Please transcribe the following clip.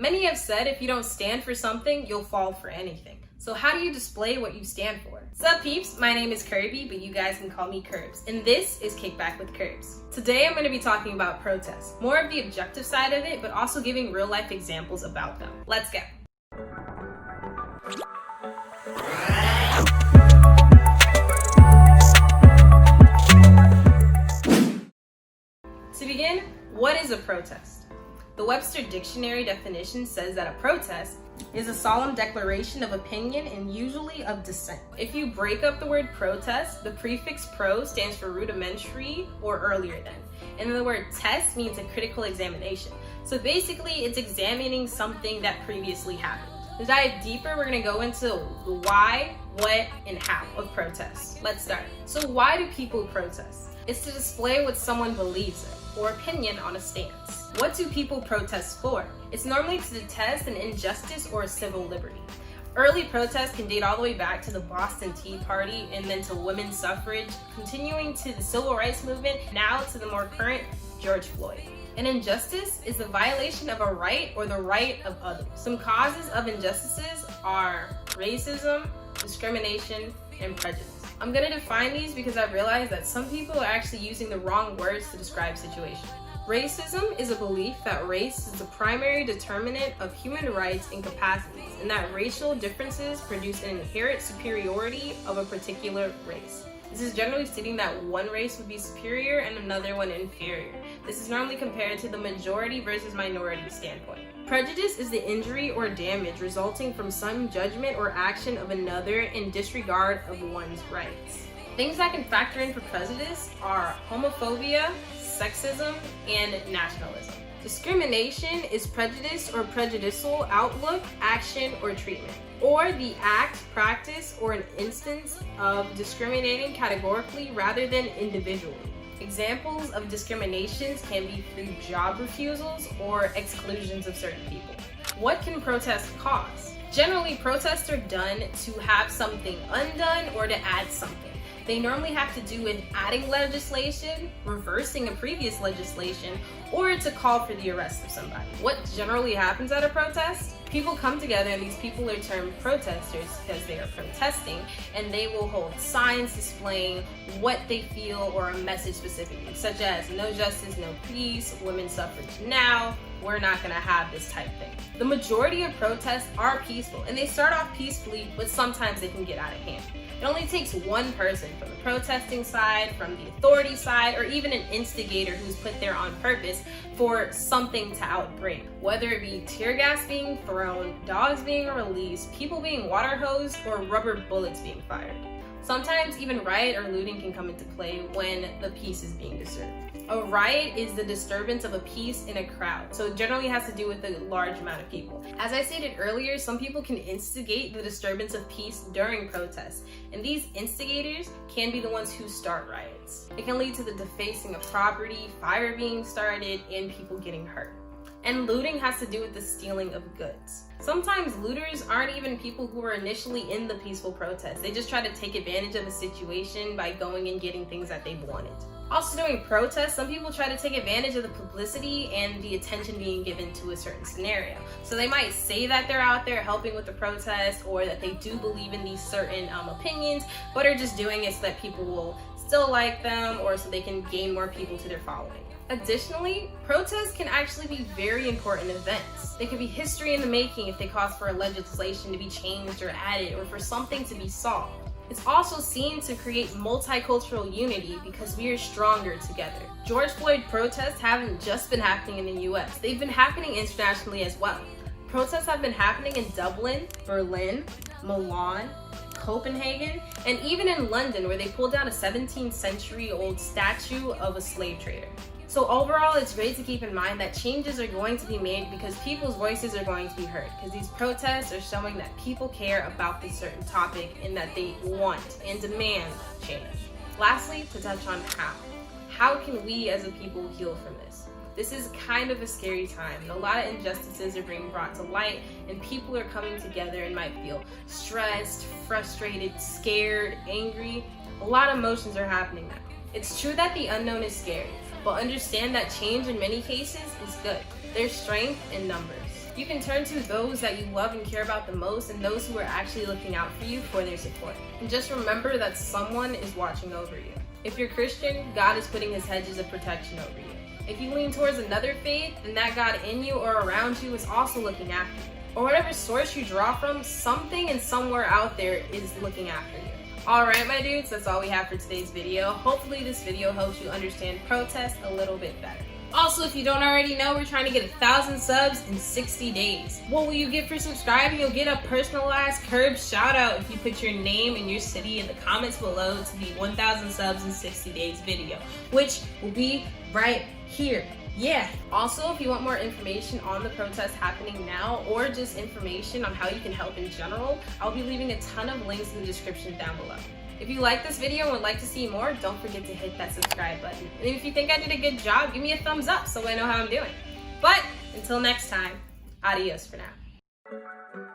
Many have said if you don't stand for something, you'll fall for anything. So how do you display what you stand for? Sup peeps, my name is Kirby, but you guys can call me Kirbz, and this is Kickback with Kirbz. Today I'm going to be talking about protests, more of the objective side of it, but also giving real life examples about them. Let's go. To begin, what is a protest? The Webster Dictionary definition says that a protest is a solemn declaration of opinion and usually of dissent. If you break up the word protest, the prefix pro stands for rudimentary or earlier than. And the word test means a critical examination. So basically it's examining something that previously happened. To dive deeper, we're going to go into the why, what, and how of protests. Let's start. So why do people protest? It's to display what someone believes in, or opinion on a stance. What do people protest for? It's normally to detest an injustice or a civil liberty. Early protests can date all the way back to the Boston Tea Party and then to women's suffrage, continuing to the civil rights movement, now to the more current George Floyd. An injustice is the violation of a right or the right of others. Some causes of injustices are racism, discrimination, and prejudice. I'm going to define these because I've realized that some people are actually using the wrong words to describe situations. Racism is a belief that race is the primary determinant of human rights and capacities, and that racial differences produce an inherent superiority of a particular race. This is generally stating that one race would be superior and another one inferior. This is normally compared to the majority versus minority standpoint. Prejudice is the injury or damage resulting from some judgment or action of another in disregard of one's rights. Things that can factor in for prejudice are homophobia, sexism, and nationalism. Discrimination is prejudice or prejudicial outlook, action, or treatment, or the act, practice, or an instance of discriminating categorically rather than individually. Examples of discriminations can be through job refusals or exclusions of certain people. What can protests cause? Generally, protests are done to have something undone or to add something. They normally have to do with adding legislation, reversing a previous legislation, or to call for the arrest of somebody. What generally happens at a protest? People come together, and these people are termed protesters because they are protesting, and they will hold signs displaying what they feel or a message specifically, such as no justice, no peace, women's suffrage now, we're not gonna have this type thing. The majority of protests are peaceful, and they start off peacefully, but sometimes they can get out of hand. It only takes one person from the protesting side, from the authority side, or even an instigator who's put there on purpose for something to outbreak. Whether it be tear gas being thrown, dogs being released, people being water hosed, or rubber bullets being fired. Sometimes even riot or looting can come into play when the peace is being disturbed. A riot is the disturbance of a peace in a crowd, so it generally has to do with a large amount of people. As I stated earlier, some people can instigate the disturbance of peace during protests, and these instigators can be the ones who start riots. It can lead to the defacing of property, fire being started, and people getting hurt. And looting has to do with the stealing of goods. Sometimes looters aren't even people who were initially in the peaceful protest. They just try to take advantage of a situation by going and getting things that they wanted. Also during protests, some people try to take advantage of the publicity and the attention being given to a certain scenario. So they might say that they're out there helping with the protest or that they do believe in these certain opinions, but are just doing it so that people will still like them or so they can gain more people to their following. Additionally, protests can actually be very important events. They could be history in the making if they cause for a legislation to be changed or added or for something to be solved. It's also seen to create multicultural unity because we are stronger together. George Floyd protests haven't just been happening in the US, they've been happening internationally as well. Protests have been happening in Dublin, Berlin, Milan, Copenhagen, and even in London where they pulled down a 17th century old statue of a slave trader. So overall, it's great to keep in mind that changes are going to be made because people's voices are going to be heard, because these protests are showing that people care about this certain topic and that they want and demand change. Lastly, to touch on how can we as a people heal from this? This is kind of a scary time, and a lot of injustices are being brought to light, and people are coming together and might feel stressed, frustrated, scared, angry. A lot of emotions are happening now. It's true that the unknown is scary, but understand that change in many cases is good. There's strength in numbers. You can turn to those that you love and care about the most and those who are actually looking out for you for their support. And just remember that someone is watching over you. If you're Christian, God is putting his hedges of protection over you. If you lean towards another faith, then that God in you or around you is also looking after you. Or whatever source you draw from, something and somewhere out there is looking after you. Alright my dudes, that's all we have for today's video. Hopefully this video helps you understand protest a little bit better. Also, if you don't already know, we're trying to get 1,000 subs in 60 days. What will you get for subscribing? You'll get a personalized Kirbz shout out if you put your name and your city in the comments below to the 1,000 subs in 60 days video, which will be right here. Yeah. Also, if you want more information on the protest happening now or just information on how you can help in general, I'll be leaving a ton of links in the description down below. If you like this video and would like to see more, don't forget to hit that subscribe button. And if you think I did a good job, give me a thumbs up so I know how I'm doing. But until next time, adios for now.